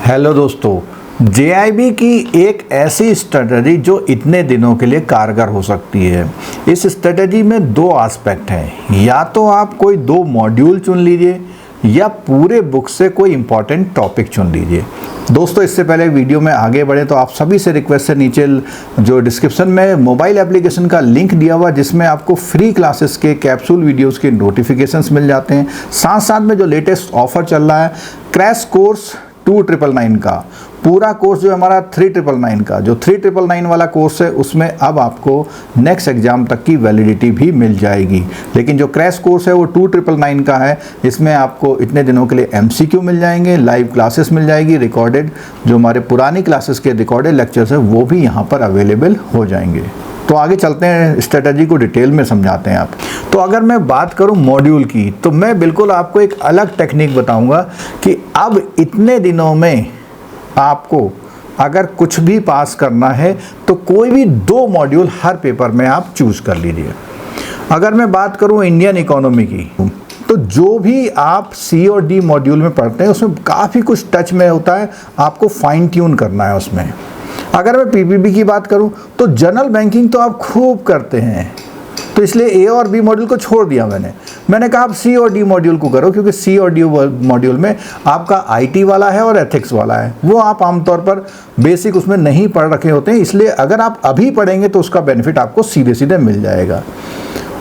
Hello दोस्तों, JIB की एक ऐसी स्ट्रेटजी जो इतने दिनों के लिए कारगर हो सकती है। इस स्ट्रेटजी में दो एस्पेक्ट हैं, या तो आप कोई दो मॉड्यूल चुन लीजिए या पूरे बुक से कोई इंपॉर्टेंट टॉपिक चुन लीजिए। दोस्तों, इससे पहले वीडियो में आगे बढ़े तो आप सभी से रिक्वेस्ट है, नीचे जो डिस्क्रिप्शन में मोबाइल एप्लीकेशन का लिंक दिया हुआ जिसमें आपको फ्री क्लासेस के कैप्सूल वीडियोस के नोटिफिकेशंस मिल जाते हैं। साथ साथ में जो लेटेस्ट ऑफर चल रहा है क्रैश कोर्स 2999 का, पूरा कोर्स जो हमारा 3999 का, जो 3999 वाला कोर्स है उसमें अब आपको नेक्स्ट एग्जाम तक की वैलिडिटी भी मिल जाएगी। लेकिन जो क्रैश कोर्स है वो 2999 का है। इसमें आपको इतने दिनों के लिए एमसीक्यू मिल जाएंगे, लाइव क्लासेस मिल जाएगी, रिकॉर्डेड जो हमारे पुरानी क्लासेस के रिकॉर्डेड लेक्चर्स है वो भी यहाँ पर अवेलेबल हो जाएंगे। तो आगे चलते हैं, स्ट्रेटजी को डिटेल में समझाते हैं आप। तो अगर मैं बात करूं मॉड्यूल की, तो मैं बिल्कुल आपको एक अलग टेक्निक बताऊंगा कि अब इतने दिनों में आपको अगर कुछ भी पास करना है तो कोई भी दो मॉड्यूल हर पेपर में आप चूज कर लीजिए। अगर मैं बात करूं इंडियन इकोनॉमी की, तो जो भी आप सी और डी मॉड्यूल में पढ़ते हैं उसमें काफ़ी कुछ टच में होता है, आपको फाइन ट्यून करना है उसमें। अगर मैं पीपीबी की बात करूं तो जनरल बैंकिंग तो आप खूब करते हैं, तो इसलिए ए और बी मॉड्यूल को छोड़ दिया मैंने कहा आप सी और डी मॉड्यूल को करो, क्योंकि सी और डी मॉड्यूल में आपका आईटी वाला है और एथिक्स वाला है, वो आप आमतौर पर बेसिक उसमें नहीं पढ़ रखे होते हैं। इसलिए अगर आप अभी पढ़ेंगे तो उसका बेनिफिट आपको सीधे सीधे मिल जाएगा।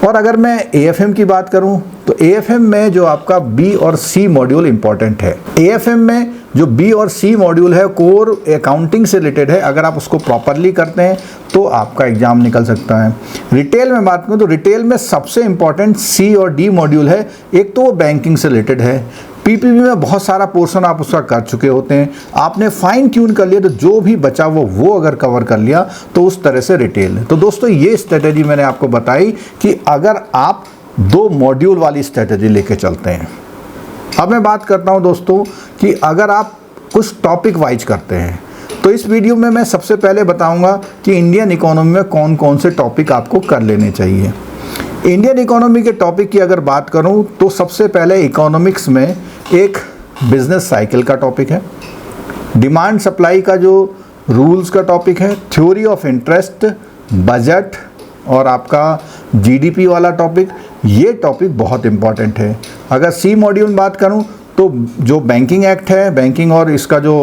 और अगर मैं एएफएम की बात करूं तो एएफएम में जो आपका बी और सी मॉड्यूल इंपॉर्टेंट है। एएफएम में जो बी और सी मॉड्यूल है कोर अकाउंटिंग से रिलेटेड है, अगर आप उसको प्रॉपरली करते हैं तो आपका एग्जाम निकल सकता है। रिटेल में बात करूं तो रिटेल में सबसे इंपॉर्टेंट सी और डी मॉड्यूल है। एक तो वो बैंकिंग से रिलेटेड है, पीपीबी में बहुत सारा पोर्शन आप उसका कर चुके होते हैं, आपने फाइन ट्यून कर लिया, तो जो भी बचा वो अगर कवर कर लिया तो उस तरह से रिटेल। तो दोस्तों, ये स्ट्रेटेजी मैंने आपको बताई कि अगर आप दो मॉड्यूल वाली स्ट्रेटेजी लेके चलते हैं। अब मैं बात करता हूं दोस्तों कि अगर आप कुछ टॉपिक वाइज करते हैं, तो इस वीडियो में मैं सबसे पहले बताऊंगा कि इंडियन इकोनॉमी में कौन कौन से टॉपिक आपको कर लेने चाहिए। इंडियन इकोनॉमी के टॉपिक की अगर बात करूं तो सबसे पहले इकोनॉमिक्स में एक बिजनेस साइकिल का टॉपिक है, डिमांड सप्लाई का जो रूल्स का टॉपिक है, थ्योरी ऑफ इंटरेस्ट, बजट और आपका जीडीपी वाला टॉपिक। ये टॉपिक बहुत इंपॉर्टेंट है। अगर सी मॉड्यूल में बात करूं तो जो बैंकिंग एक्ट है, बैंकिंग और इसका जो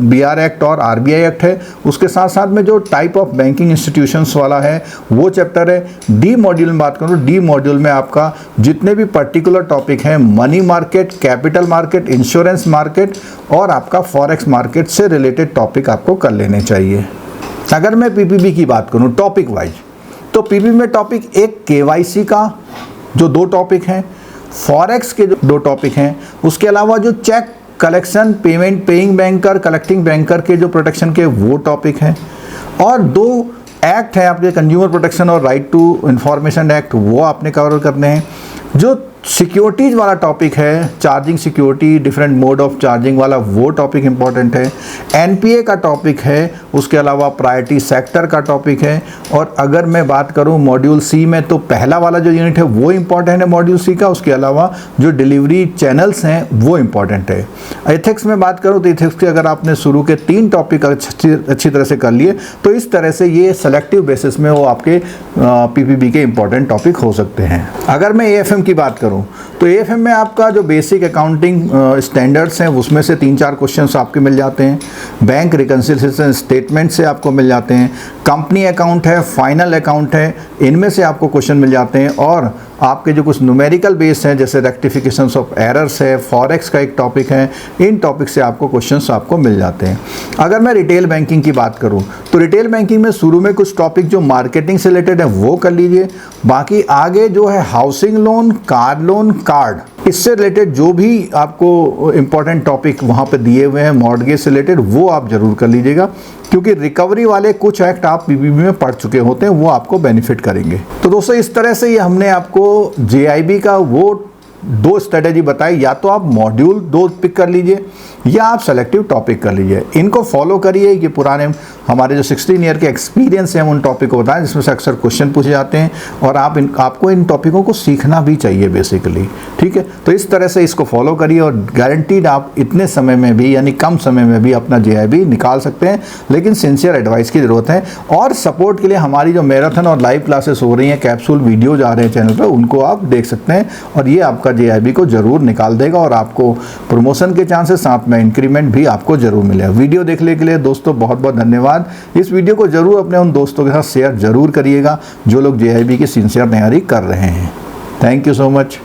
बीआर एक्ट और आरबीआई एक्ट है, उसके साथ साथ में जो टाइप ऑफ बैंकिंग इंस्टीट्यूशंस वाला है वो चैप्टर है। डी मॉड्यूल में बात करूँ, डी मॉड्यूल में आपका जितने भी पर्टिकुलर टॉपिक हैं, money market, capital market, insurance market और आपका फॉरेक्स मार्केट से रिलेटेड टॉपिक आपको कर लेने चाहिए। अगर मैं पीपीबी की बात करूँ टॉपिक वाइज, तो पीपीबी में टॉपिक एक केवाईसी का जो दो टॉपिक हैं, फॉरेक्स के जो दो टॉपिक हैं, उसके अलावा जो cheque collection, payment, paying banker, collecting banker के जो प्रोटेक्शन के वो टॉपिक हैं, और दो एक्ट हैं आपके, कंज्यूमर प्रोटेक्शन और राइट टू इंफॉर्मेशन एक्ट, वो आपने कवर करने हैं। जो सिक्योरिटीज़ वाला टॉपिक है, charging security, different mode of charging वाला, वो टॉपिक इंपॉर्टेंट है। एनपीए का टॉपिक है, उसके अलावा प्रायोरिटी सेक्टर का टॉपिक है। और अगर मैं बात करूं मॉड्यूल सी में, तो पहला वाला जो यूनिट है वो इंपॉर्टेंट है मॉड्यूल सी का, उसके अलावा जो डिलीवरी चैनल्स हैं वो इंपॉर्टेंट है। एथिक्स में बात करूँ तो एथिक्स के अगर आपने शुरू के 3 टॉपिक अच्छी तरह से कर लिए तो इस तरह से ये सेलेक्टिव बेसिस में वो आपके पीपीबी के इंपॉर्टेंट टॉपिक हो सकते हैं। अगर मैं एएफएम की बात करूं तो एएफएम में आपका जो बेसिक अकाउंटिंग स्टैंडर्ड्स हैं उसमें से 3-4 क्वेश्चंस आपके मिल जाते हैं। बैंक रिकंसिलिएशन स्टेटमेंट से आपको मिल जाते हैं। कंपनी अकाउंट है, फाइनल अकाउंट है, इनमें से आपको क्वेश्चन मिल जाते हैं। और आपके जो कुछ न्यूमेरिकल बेस हैं जैसे रेक्टिफिकेशंस ऑफ एरर्स है, फॉरेक्स का एक टॉपिक है, इन टॉपिक से आपको क्वेश्चंस आपको मिल जाते हैं। अगर मैं रिटेल बैंकिंग की बात करूं तो रिटेल बैंकिंग में शुरू में कुछ टॉपिक जो मार्केटिंग से रिलेटेड है वो कर लीजिए। बाकी आगे जो है housing loan, car loan, card, इससे रिलेटेड जो भी आपको इंपॉर्टेंट टॉपिक वहाँ पे दिए हुए हैं मॉर्गेज से रिलेटेड, वो आप जरूर कर लीजिएगा, क्योंकि रिकवरी वाले कुछ एक्ट आप पीपीबी में पढ़ चुके होते हैं, वो आपको बेनिफिट करेंगे। तो दोस्तों, इस तरह से ये हमने आपको जेआईबी का वो दो स्ट्रेटेजी बताई, या तो आप मॉड्यूल 2 पिक कर लीजिए या आप सेलेक्टिव टॉपिक कर लीजिए। इनको फॉलो करिए, ये पुराने हमारे जो 16 ईयर के एक्सपीरियंस हैं उन टॉपिक को बताएं जिसमें से अक्सर क्वेश्चन पूछे जाते हैं, और आपको इन टॉपिकों को सीखना भी चाहिए बेसिकली। ठीक है, तो इस तरह से इसको फॉलो करिए और गारंटीड आप इतने समय में भी, यानी कम समय में भी अपना JIB निकाल सकते हैं, लेकिन सिंसियर एडवाइस की ज़रूरत है। और सपोर्ट के लिए हमारी जो मैराथन और लाइव क्लासेस हो रही हैं, कैप्सूल वीडियो जा रहे हैं चैनल पर, उनको आप देख सकते हैं, और ये आपका JIB को ज़रूर निकाल देगा और आपको प्रमोशन के चांसेस, साथ में इंक्रीमेंट भी आपको ज़रूर मिलेगा। वीडियो देखने के लिए दोस्तों बहुत बहुत धन्यवाद। इस वीडियो को ज़रूर अपने उन दोस्तों के साथ शेयर ज़रूर करिएगा जो लोग JIB की सिंसियर तैयारी कर रहे हैं। Thank you so much.